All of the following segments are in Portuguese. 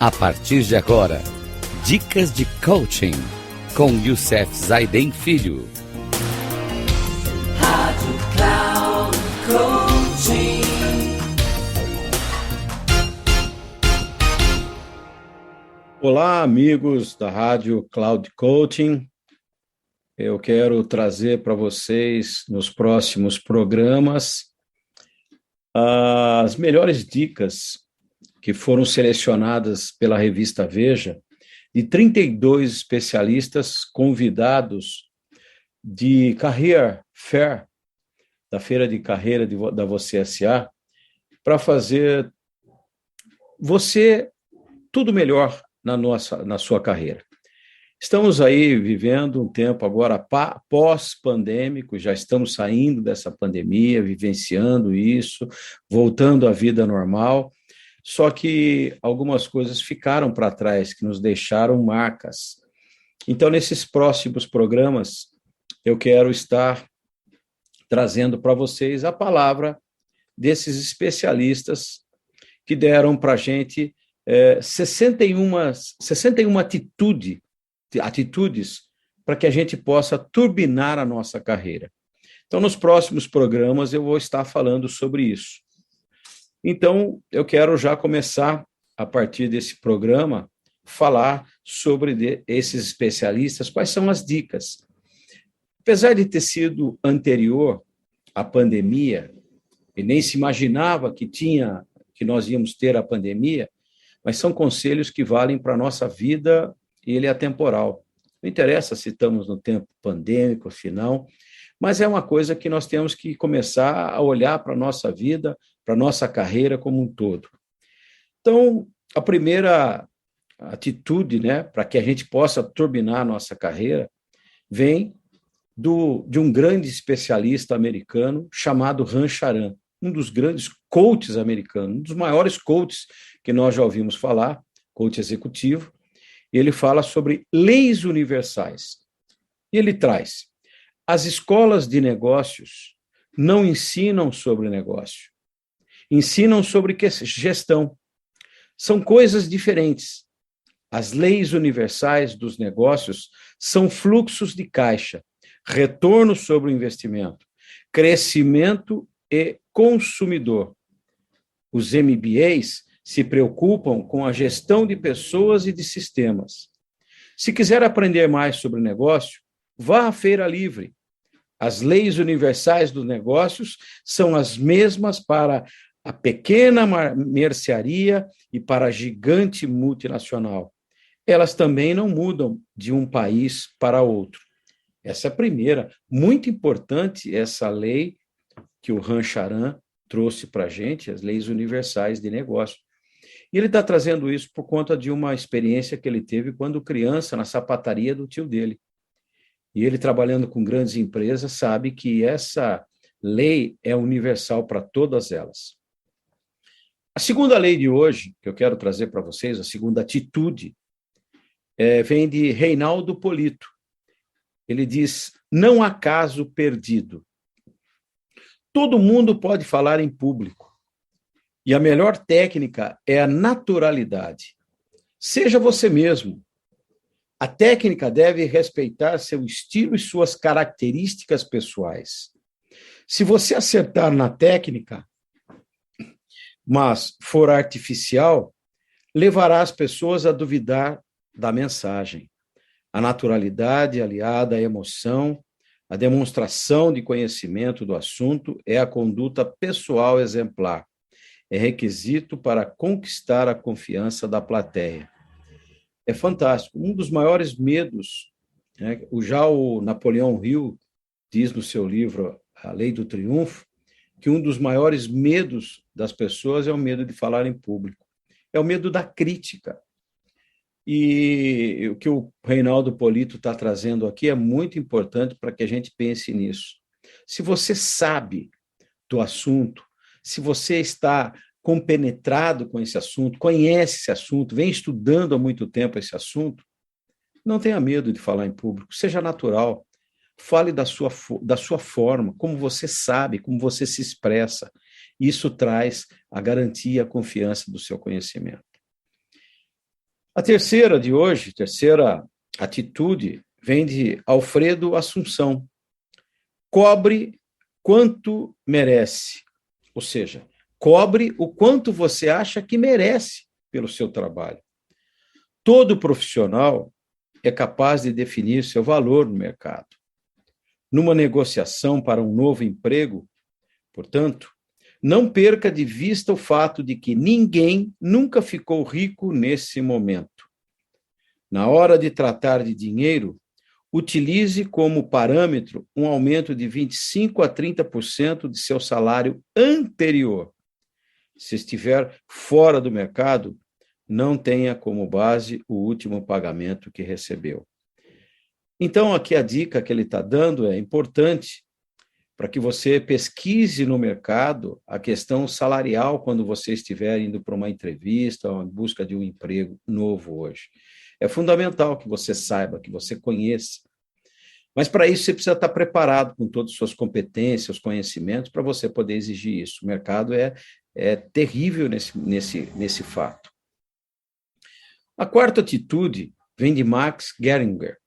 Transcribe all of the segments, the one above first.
A partir de agora, dicas de coaching com Youssef Zaiden Filho. Rádio Cloud Coaching. Olá, amigos da Rádio Cloud Coaching. Eu quero trazer para vocês, nos próximos programas, as melhores dicas que foram selecionadas pela revista Veja, de 32 especialistas convidados de Career Fair, da Feira de Carreira da Você S.A., para fazer você tudo melhor na sua carreira. Estamos aí vivendo um tempo agora pós-pandêmico, já estamos saindo dessa pandemia, vivenciando isso, voltando à vida normal, só que algumas coisas ficaram para trás, que nos deixaram marcas. Então, nesses próximos programas, eu quero estar trazendo para vocês a palavra desses especialistas que deram para a gente 61 atitudes para que a gente possa turbinar a nossa carreira. Então, nos próximos programas, eu vou estar falando sobre isso. Então, eu quero já começar, a partir desse programa, falar sobre esses especialistas, quais são as dicas. Apesar de ter sido anterior à pandemia, e nem se imaginava que nós íamos ter a pandemia, mas são conselhos que valem para a nossa vida e ele é atemporal. Não interessa se estamos no tempo pandêmico, se não, mas é uma coisa que nós temos que começar a olhar para a nossa vida, para a nossa carreira como um todo. Então, a primeira atitude, para que a gente possa turbinar a nossa carreira, vem de um grande especialista americano chamado Ram Charan, um dos grandes coaches americanos, um dos maiores coaches que nós já ouvimos falar, coach executivo. Ele fala sobre leis universais. E ele traz: as escolas de negócios não ensinam sobre negócio, ensinam sobre gestão. São coisas diferentes. As leis universais dos negócios são fluxos de caixa, retorno sobre o investimento, crescimento e consumidor. Os MBAs se preocupam com a gestão de pessoas e de sistemas. Se quiser aprender mais sobre negócio, vá à Feira Livre. As leis universais dos negócios são as mesmas para a pequena mercearia e para a gigante multinacional. Elas também não mudam de um país para outro. Essa é a primeira, muito importante, essa lei que o Ram Charan trouxe para a gente, as leis universais de negócio. E ele está trazendo isso por conta de uma experiência que ele teve quando criança, na sapataria do tio dele. E ele, trabalhando com grandes empresas, sabe que essa lei é universal para todas elas. A segunda lei de hoje, que eu quero trazer para vocês, a segunda atitude, vem de Reinaldo Polito. Ele diz: não há caso perdido. Todo mundo pode falar em público. E a melhor técnica é a naturalidade. Seja você mesmo. A técnica deve respeitar seu estilo e suas características pessoais. Se você acertar na técnica, mas for artificial, levará as pessoas a duvidar da mensagem. A naturalidade aliada à emoção, a demonstração de conhecimento do assunto é a conduta pessoal exemplar. É requisito para conquistar a confiança da plateia. É fantástico. Um dos maiores medos, o Napoleão Hill diz no seu livro A Lei do Triunfo, que um dos maiores medos das pessoas é o medo de falar em público. É o medo da crítica. E o que o Reinaldo Polito está trazendo aqui é muito importante para que a gente pense nisso. Se você sabe do assunto, se você está compenetrado com esse assunto, conhece esse assunto, vem estudando há muito tempo esse assunto, não tenha medo de falar em público, seja natural, fale da sua forma, como você sabe, como você se expressa. Isso traz a garantia, a confiança do seu conhecimento. A terceira de hoje, terceira atitude, vem de Alfredo Assunção. Cobre quanto merece. Ou seja, cobre o quanto você acha que merece pelo seu trabalho. Todo profissional é capaz de definir seu valor no mercado. Numa negociação para um novo emprego, portanto, não perca de vista o fato de que ninguém nunca ficou rico nesse momento. Na hora de tratar de dinheiro, utilize como parâmetro um aumento de 25% a 30% de seu salário anterior. Se estiver fora do mercado, não tenha como base o último pagamento que recebeu. Então, aqui a dica que ele está dando é importante para que você pesquise no mercado a questão salarial quando você estiver indo para uma entrevista ou em busca de um emprego novo hoje. É fundamental que você saiba, que você conheça. Mas para isso você precisa estar preparado com todas as suas competências, conhecimentos, para você poder exigir isso. O mercado é terrível nesse fato. A quarta atitude vem de Max Geringer.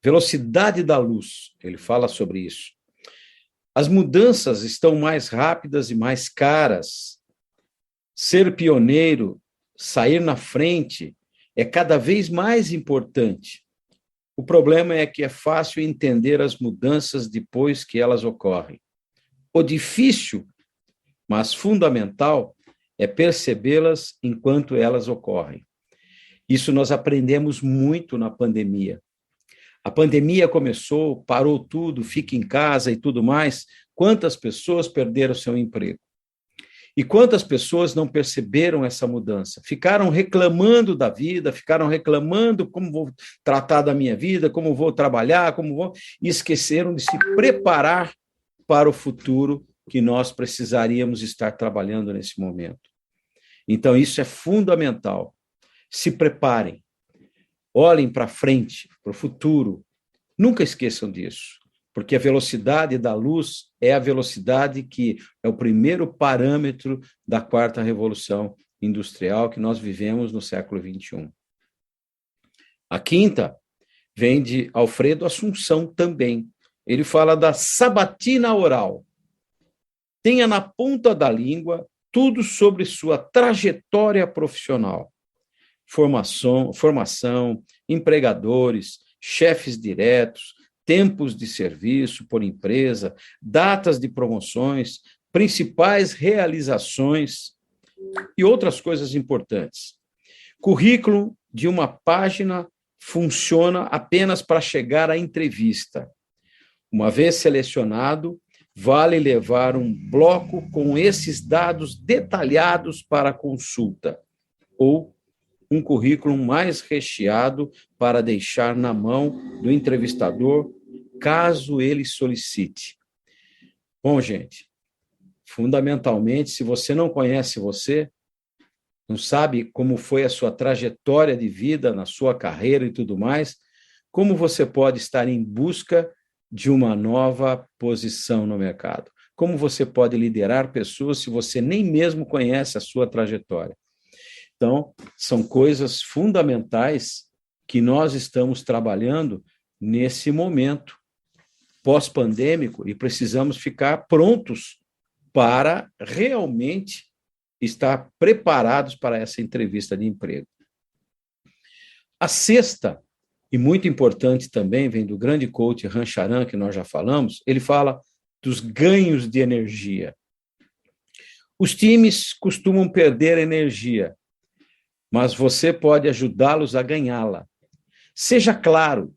Velocidade da luz, ele fala sobre isso. As mudanças estão mais rápidas e mais caras. Ser pioneiro, sair na frente, é cada vez mais importante. O problema é que é fácil entender as mudanças depois que elas ocorrem. O difícil, mas fundamental, é percebê-las enquanto elas ocorrem. Isso nós aprendemos muito na pandemia. A pandemia começou, parou tudo, fica em casa e tudo mais. Quantas pessoas perderam seu emprego? E quantas pessoas não perceberam essa mudança? Ficaram reclamando da vida, ficaram reclamando como vou tratar da minha vida, como vou trabalhar, e esqueceram de se preparar para o futuro que nós precisaríamos estar trabalhando nesse momento. Então, isso é fundamental. Se preparem. Olhem para frente, para o futuro. Nunca esqueçam disso, porque a velocidade da luz é a velocidade que é o primeiro parâmetro da quarta revolução industrial que nós vivemos no século XXI. A quinta vem de Alfredo Assunção também. Ele fala da sabatina oral. Tenha na ponta da língua tudo sobre sua trajetória profissional. Formação, empregadores, chefes diretos, tempos de serviço por empresa, datas de promoções, principais realizações e outras coisas importantes. Currículo de uma página funciona apenas para chegar à entrevista. Uma vez selecionado, vale levar um bloco com esses dados detalhados para consulta ou um currículo mais recheado para deixar na mão do entrevistador, caso ele solicite. Bom, gente, fundamentalmente, se você não conhece você, não sabe como foi a sua trajetória de vida na sua carreira e tudo mais, como você pode estar em busca de uma nova posição no mercado? Como você pode liderar pessoas se você nem mesmo conhece a sua trajetória? Então, são coisas fundamentais que nós estamos trabalhando nesse momento pós-pandêmico e precisamos ficar prontos para realmente estar preparados para essa entrevista de emprego. A sexta, e muito importante também, vem do grande coach Ram Charan, que nós já falamos, ele fala dos ganhos de energia. Os times costumam perder energia, mas você pode ajudá-los a ganhá-la. Seja claro,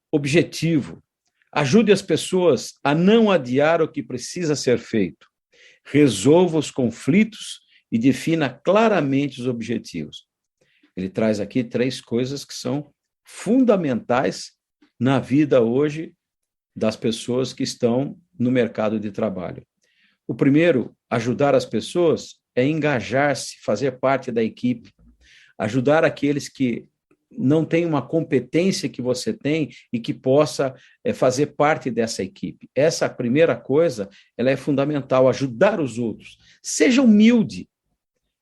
objetivo, ajude as pessoas a não adiar o que precisa ser feito. Resolva os conflitos e defina claramente os objetivos. Ele traz aqui 3 coisas que são fundamentais na vida hoje das pessoas que estão no mercado de trabalho. O primeiro, ajudar as pessoas, é engajar-se, fazer parte da equipe. Ajudar aqueles que não têm uma competência que você tem e que possa fazer parte dessa equipe. Essa primeira coisa, ela é fundamental, ajudar os outros. Seja humilde,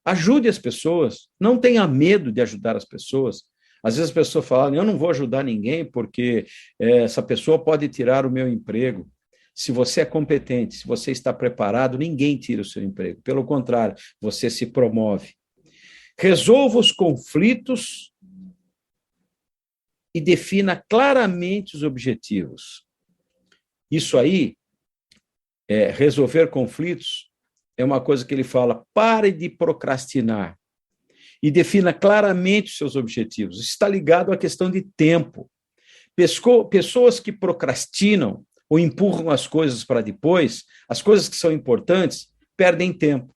Ajude as pessoas, não tenha medo de ajudar as pessoas. Às vezes as pessoas falam, eu não vou ajudar ninguém porque essa pessoa pode tirar o meu emprego. Se você é competente, se você está preparado, ninguém tira o seu emprego. Pelo contrário, você se promove. Resolva os conflitos e defina claramente os objetivos. Isso aí, resolver conflitos, é uma coisa que ele fala, pare de procrastinar e defina claramente os seus objetivos. Está ligado à questão de tempo. Pessoas que procrastinam ou empurram as coisas para depois, as coisas que são importantes, perdem tempo.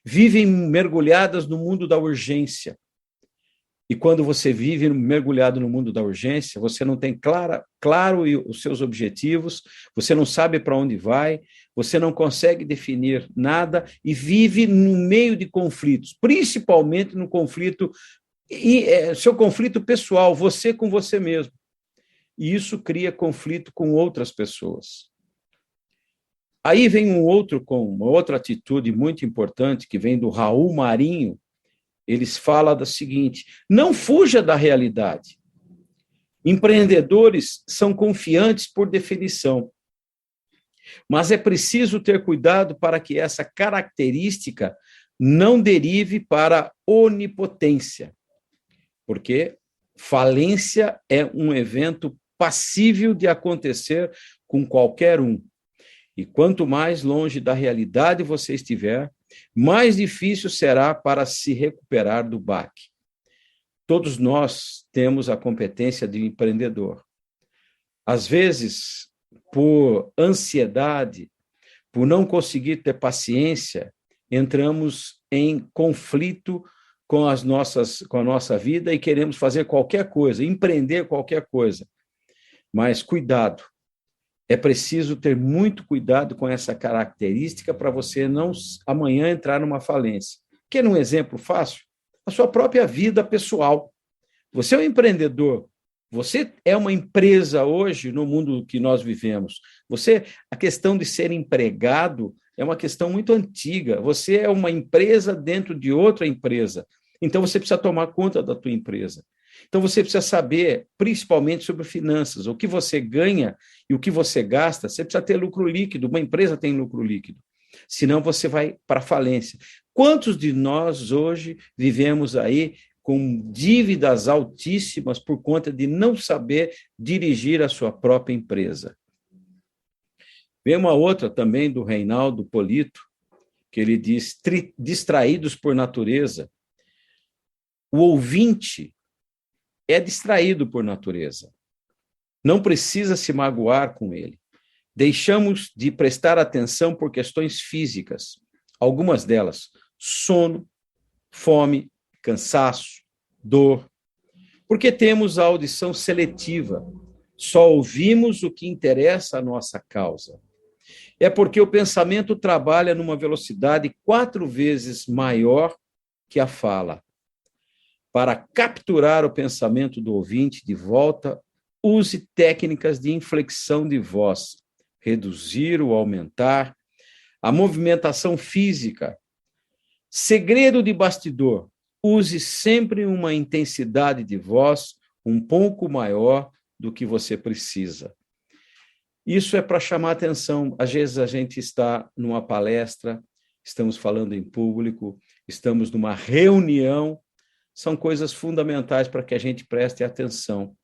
Vivem mergulhadas no mundo da urgência. E quando você vive mergulhado no mundo da urgência, você não tem claro os seus objetivos, você não sabe para onde vai, você não consegue definir nada e vive no meio de conflitos, principalmente no conflito, seu conflito pessoal, você com você mesmo. E isso cria conflito com outras pessoas. Aí vem uma outra atitude muito importante, que vem do Raul Marinho. Eles falam da seguinte: não fuja da realidade. Empreendedores são confiantes por definição, mas é preciso ter cuidado para que essa característica não derive para onipotência, porque falência é um evento passível de acontecer com qualquer um. E quanto mais longe da realidade você estiver, mais difícil será para se recuperar do baque. Todos nós temos a competência de empreendedor. Às vezes, por ansiedade, por não conseguir ter paciência, entramos em conflito com a nossa vida e queremos fazer qualquer coisa, empreender qualquer coisa. Mas cuidado, é preciso ter muito cuidado com essa característica para você não amanhã entrar numa falência. Quer um exemplo fácil? A sua própria vida pessoal. Você é um empreendedor, você é uma empresa hoje no mundo que nós vivemos. A questão de ser empregado é uma questão muito antiga. Você é uma empresa dentro de outra empresa. Então você precisa tomar conta da tua empresa. Então, você precisa saber, principalmente, sobre finanças, o que você ganha e o que você gasta. Você precisa ter lucro líquido, uma empresa tem lucro líquido, senão você vai para a falência. Quantos de nós hoje vivemos aí com dívidas altíssimas por conta de não saber dirigir a sua própria empresa? Vem uma outra também do Reinaldo Polito, que ele diz, distraídos por natureza. O ouvinte é distraído por natureza. Não precisa se magoar com ele. Deixamos de prestar atenção por questões físicas, algumas delas, sono, fome, cansaço, dor. Porque temos a audição seletiva, só ouvimos o que interessa à nossa causa. É porque o pensamento trabalha numa velocidade 4 vezes maior que a fala. Para capturar o pensamento do ouvinte de volta, use técnicas de inflexão de voz, reduzir ou aumentar, a movimentação física. Segredo de bastidor, use sempre uma intensidade de voz um pouco maior do que você precisa. Isso é para chamar atenção. Às vezes a gente está numa palestra, estamos falando em público, estamos numa reunião, são coisas fundamentais para que a gente preste atenção,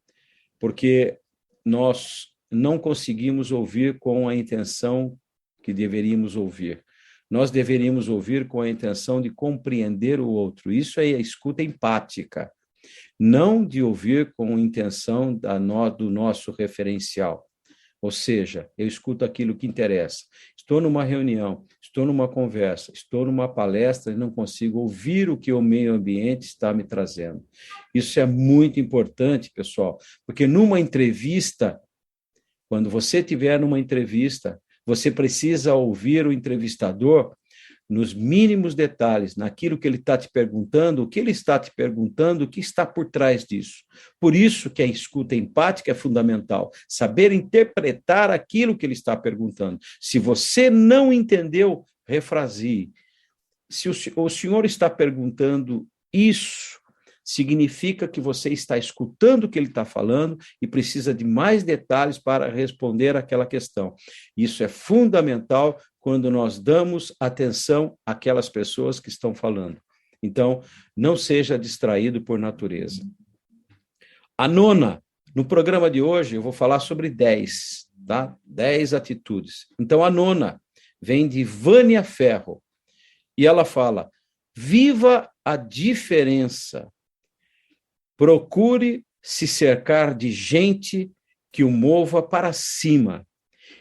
porque nós não conseguimos ouvir com a intenção que deveríamos ouvir. Nós deveríamos ouvir com a intenção de compreender o outro. Isso é a escuta empática, não de ouvir com a intenção do nosso referencial. Ou seja, eu escuto aquilo que interessa. Estou numa reunião, estou numa conversa, estou numa palestra e não consigo ouvir o que o meio ambiente está me trazendo. Isso é muito importante, pessoal, porque numa entrevista, quando você estiver numa entrevista, você precisa ouvir o entrevistador nos mínimos detalhes, naquilo que ele está te perguntando, o que ele está te perguntando, o que está por trás disso. Por isso que a escuta empática é fundamental, saber interpretar aquilo que ele está perguntando. Se você não entendeu, refrasie. Se o senhor está perguntando isso, significa que você está escutando o que ele está falando e precisa de mais detalhes para responder aquela questão. Isso é fundamental quando nós damos atenção àquelas pessoas que estão falando. Então, não seja distraído por natureza. A nona, no programa de hoje, eu vou falar sobre 10, tá? 10 atitudes. Então, a nona vem de Vânia Ferro. E ela fala: viva a diferença. Procure se cercar de gente que o mova para cima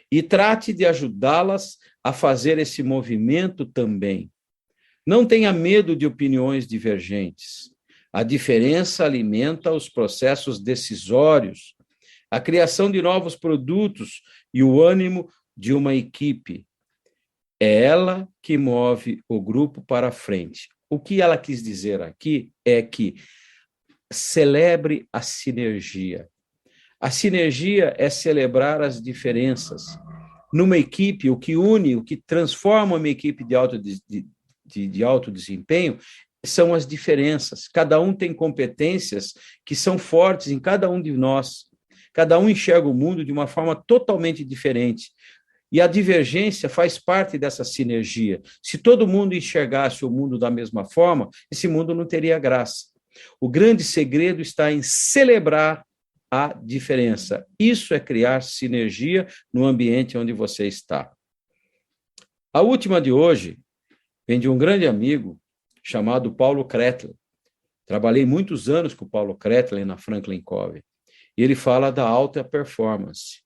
e trate de ajudá-las a fazer esse movimento também. Não tenha medo de opiniões divergentes. A diferença alimenta os processos decisórios, a criação de novos produtos e o ânimo de uma equipe. É ela que move o grupo para frente. O que ela quis dizer aqui é que celebre a sinergia. A sinergia é celebrar as diferenças. Numa equipe, o que une, o que transforma uma equipe de alto desempenho são as diferenças. Cada um tem competências que são fortes em cada um de nós. Cada um enxerga o mundo de uma forma totalmente diferente. E a divergência faz parte dessa sinergia. Se todo mundo enxergasse o mundo da mesma forma, esse mundo não teria graça. O grande segredo está em celebrar a diferença. Isso é criar sinergia no ambiente onde você está. A última de hoje vem de um grande amigo chamado Paulo Kretler. Trabalhei muitos anos com o Paulo Kretler na Franklin Covey. E ele fala da alta performance.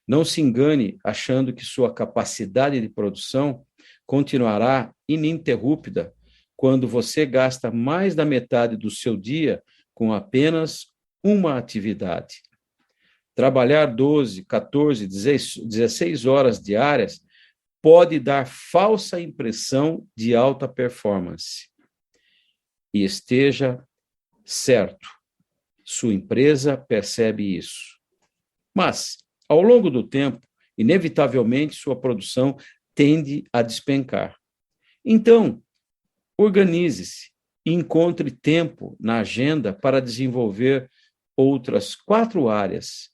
Não se engane achando que sua capacidade de produção continuará ininterrupta quando você gasta mais da metade do seu dia com apenas uma atividade. Trabalhar 12, 14, 16 horas diárias pode dar falsa impressão de alta performance. E esteja certo, sua empresa percebe isso. Mas, ao longo do tempo, inevitavelmente, sua produção tende a despencar. Então, organize-se e encontre tempo na agenda para desenvolver outras 4 áreas: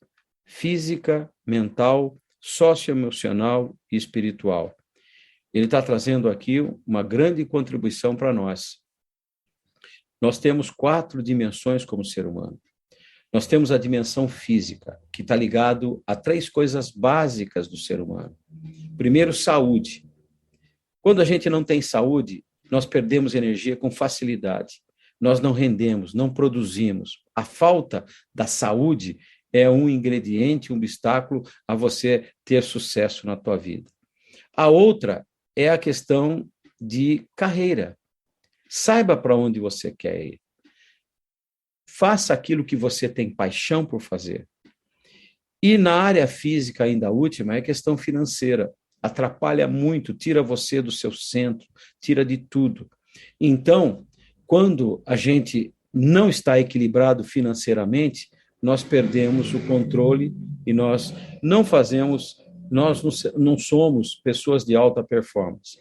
física, mental, socioemocional e espiritual. Ele está trazendo aqui uma grande contribuição para nós. Nós temos 4 dimensões como ser humano. Nós temos a dimensão física, que está ligado a 3 coisas básicas do ser humano. Primeiro, saúde. Quando a gente não tem saúde, nós perdemos energia com facilidade. Nós não rendemos, não produzimos. A falta da saúde é um ingrediente, um obstáculo a você ter sucesso na tua vida. A outra é a questão de carreira. Saiba para onde você quer ir. Faça aquilo que você tem paixão por fazer. E na área física, ainda a última, é a questão financeira. Atrapalha muito, tira você do seu centro, tira de tudo. Então, quando a gente não está equilibrado financeiramente, nós perdemos o controle e nós não somos pessoas de alta performance.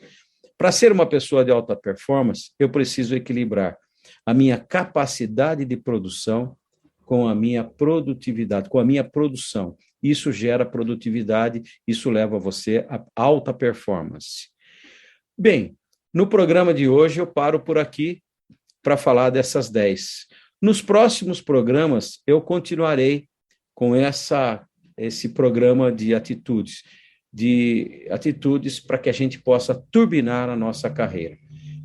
Para ser uma pessoa de alta performance, eu preciso equilibrar a minha capacidade de produção com a minha produtividade, com a minha produção. Isso gera produtividade, isso leva você a alta performance. Bem, no programa de hoje eu paro por aqui para falar dessas 10. Nos próximos programas eu continuarei com esse programa de atitudes para que a gente possa turbinar a nossa carreira.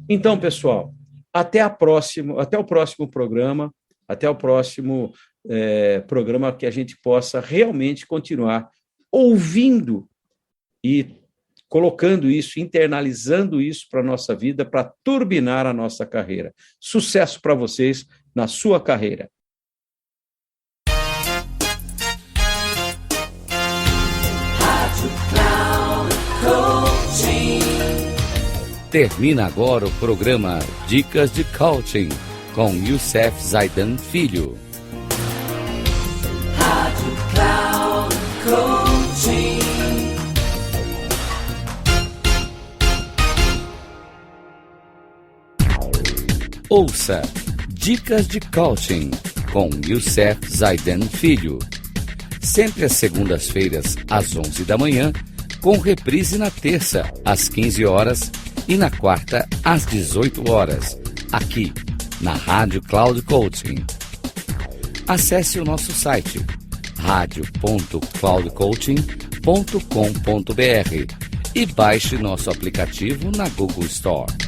Então, pessoal, até o próximo programa, até o próximo programa que a gente possa realmente continuar ouvindo e colocando isso, internalizando isso para a nossa vida, para turbinar a nossa carreira. Sucesso para vocês na sua carreira. Termina agora o programa Dicas de Coaching com Youssef Zaidan Filho. Rádio Cloud Coaching. Ouça Dicas de Coaching com Youssef Zaiden Filho. Sempre às segundas-feiras, às 11 da manhã, com reprise na terça, às 15 horas e na quarta, às 18 horas, aqui na Rádio Cloud Coaching. Acesse o nosso site radio.cloudcoaching.com.br e baixe nosso aplicativo na Google Store.